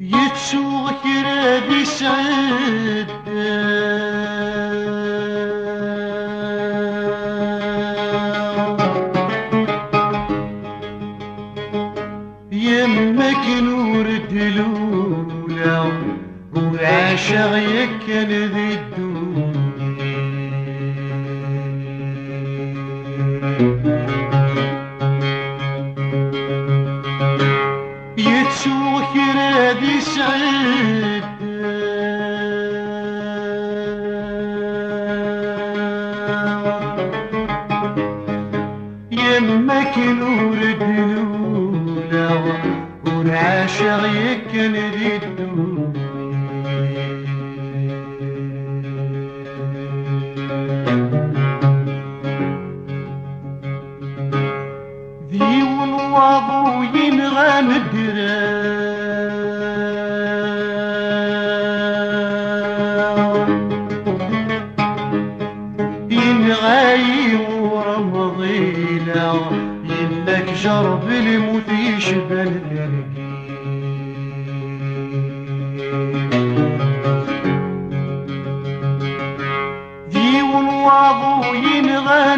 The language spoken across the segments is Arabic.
يتسوغ كرادي سعد يمك نور الدلولة وعاشق يكن ذي الدنيا يتسوغ كرادي سعد يمك نور الدلولة والعاشق يكن ذي الدنيا ذي والوضو ينغى ينغاي ورمضيلة يلك جرب الموت يشبه الدرقي ذي والوضو ينغى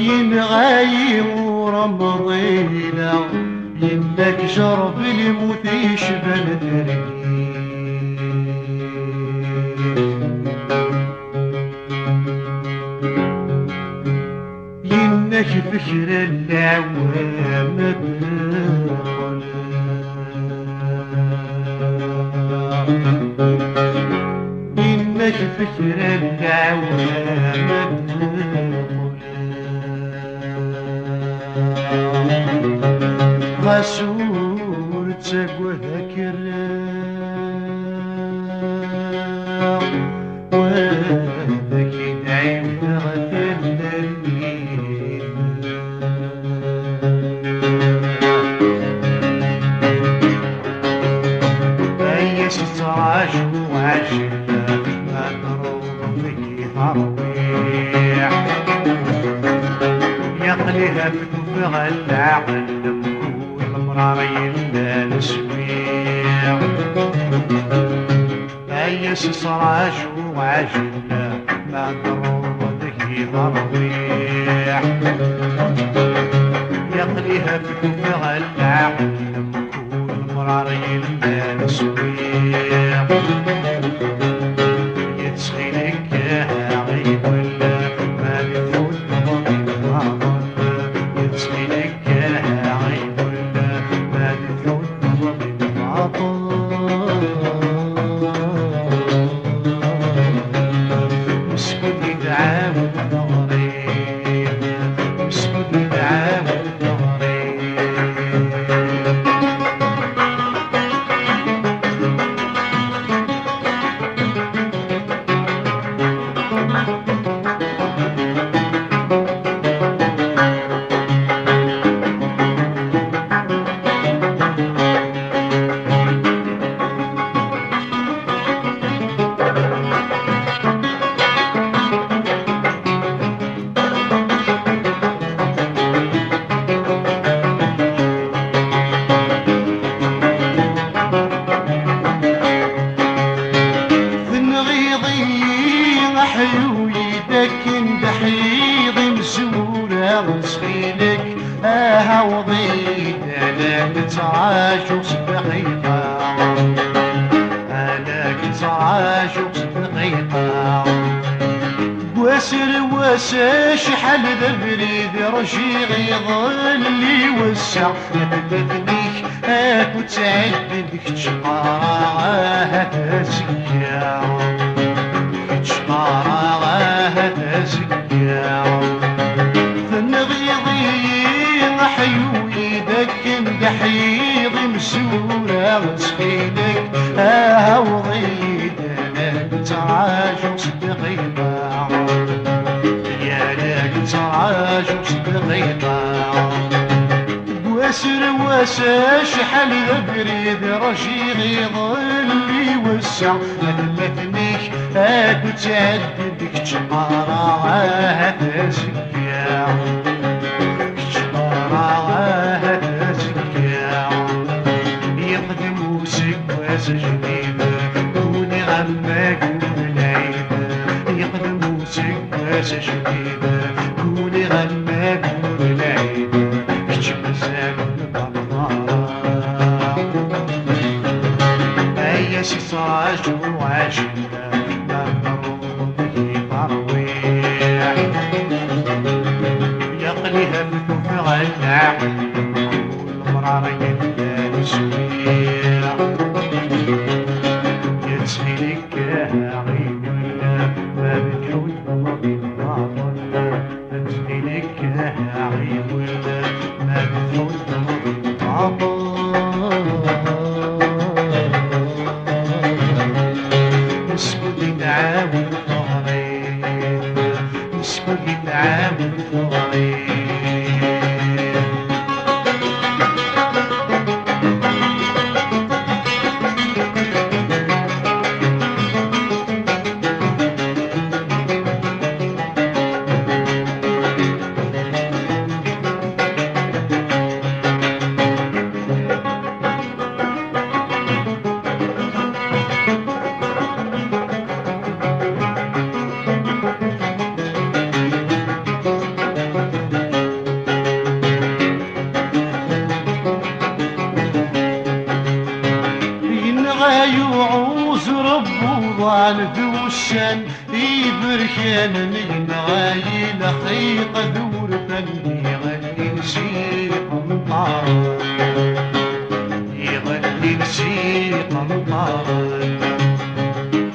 ينغاي ورمضيلة يلك جرب الموت يشبه الدرقي ينك فكر العوام بالغلا ينك فكر العوام غسول تقوه كرام وهذاك يدعي بغد الليل أي ستراج وعشنا ما تروض في ترويح يقليها بكفها العقل راينا نسويع أي سراج وعجلنا ما تروضه ضرويع يقليها بكفها العقل كل مرارينا نسويع يتسخيلك غيب ولا ما يفوت ضمن الغضب يتسخيلك مسخينك وضيت انا كنت عاشق دقيقة انا كنت عاشق دقيقة واسر شحال ذا بريد رشيغ يظل لي وسع تدفنيك كنت تعدك تشقارها تسكيا تشقارها تسكيا حيوي دك قحيض مسورة مسخينك وضيد انا تعاشق دقيقة يا لك تعاشق دقيقة واسر شحال ذا بريد رشيغ يظل يوسع ما تمثنيك هاكو تعدد كتقارا تزكيا كتقارا تزكيا يخدم وسكواس جديد كوني غماك بالعيد يخدم وسكواس جديد كوني غماك بالعيد كتمزاك بالبطارة هيا سي صاج وعاشنا ممروض به ترويح يقليها بكفر العقل والمرار يدان سويح يتسهلك عيب ما بتحوي بالباطل يتسهلك عيب ما بتحوي بالباطل نعاود ظهري نسبق نعاود ظهري يعوز ربو ضال ذوشان يبركان نغاي لخيق ذور فني يغني نسيق مطار يغني نسيق مطار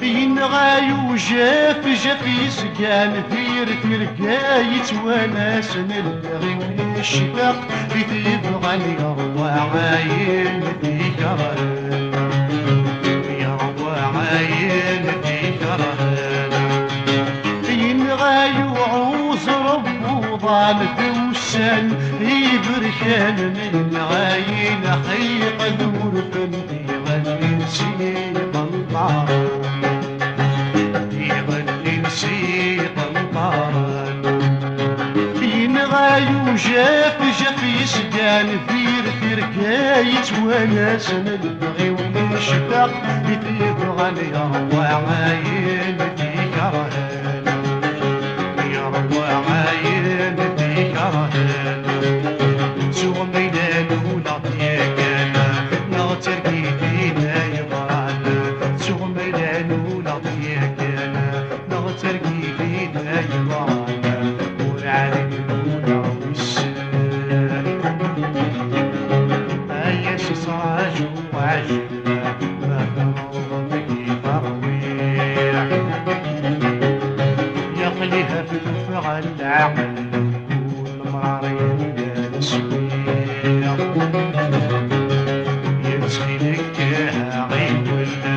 ينغاي وجاف جاف يسقان ثير تلقا يتواناس نلغي والشفاق يتبغى يروى عاين في كران عاين في كرهان ينغاي وعوز ربو ضال ذوشان يبركان من عاين حيق ذور فندي يغني نسيق الطاران يغني نسيق الطاران ينغاي وجاف جاف يسقان ثير ثركايت وناس نلبغي ونشتاق يتبغى يروى عاين في كرهان يروى عاين في كرهان سوى ميلان ولا ضياكانا نغتر كيدينا يبران سوى ميلان ولا ضياكانا نغتر كيدينا يبران والعالم ولا وسان هيا شي صاج وعجبنا يقليها في الفعل العقل والمرار يدان سويح يتسخلك عيب ولا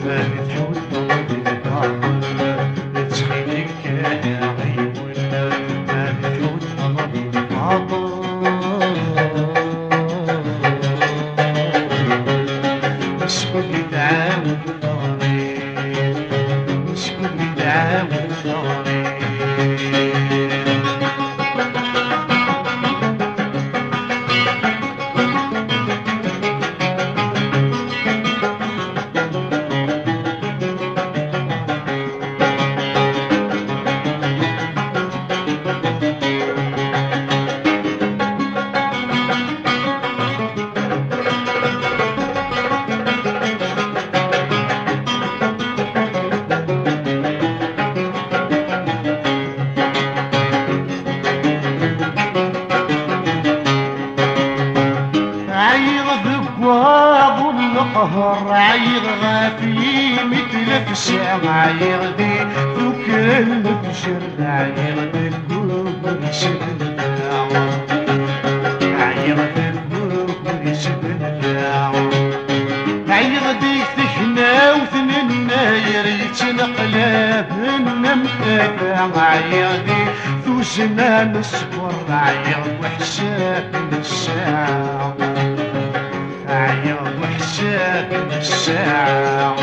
ما بتحوت بالباطل يتسخلك عيب ولا ما بتحوت بالباطل نسكت نتعاود ظهري نسكت نتعاود ظهري ابواب القهر عيغ غافي مثل فسع عيغ دي ذوك البشر عيغ القلوب يسبن عيغ القلوب يسبن عيغ دي ثخنا وثننا يريت نقلاب نمتابع عيغ دي ثوسنا نصبر عيغ وحساب الساعة عيغ وحساب الساعة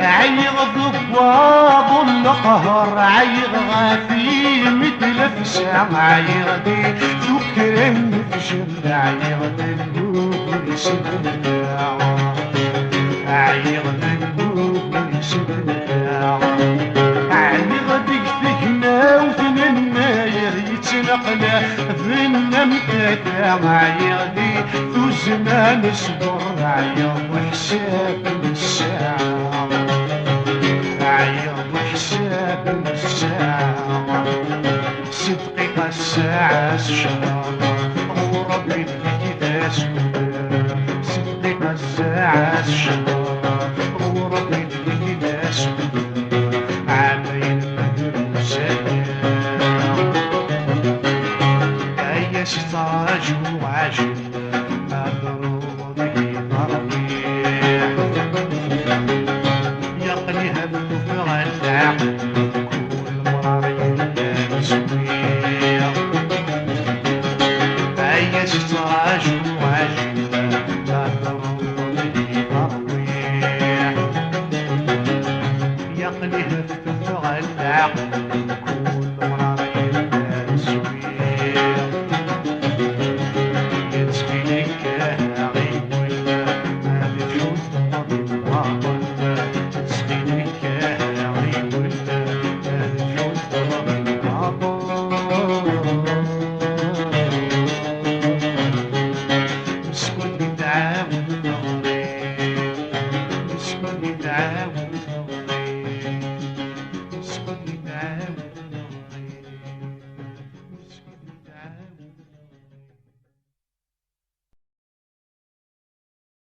عيغ ضباب القهر عيغ غافي مثل فشا عيغ دي تكرم فشل عيغ دنبوب يسدع عيغ دنبوب يسدع عيغ ديك ثكنا وثننا يتنقلا ثنا مكاتا عيغ دي ذو زمان صبر عيغ وحساب الساعة عيغ وحساب الساعة صدقي الساعة الشهر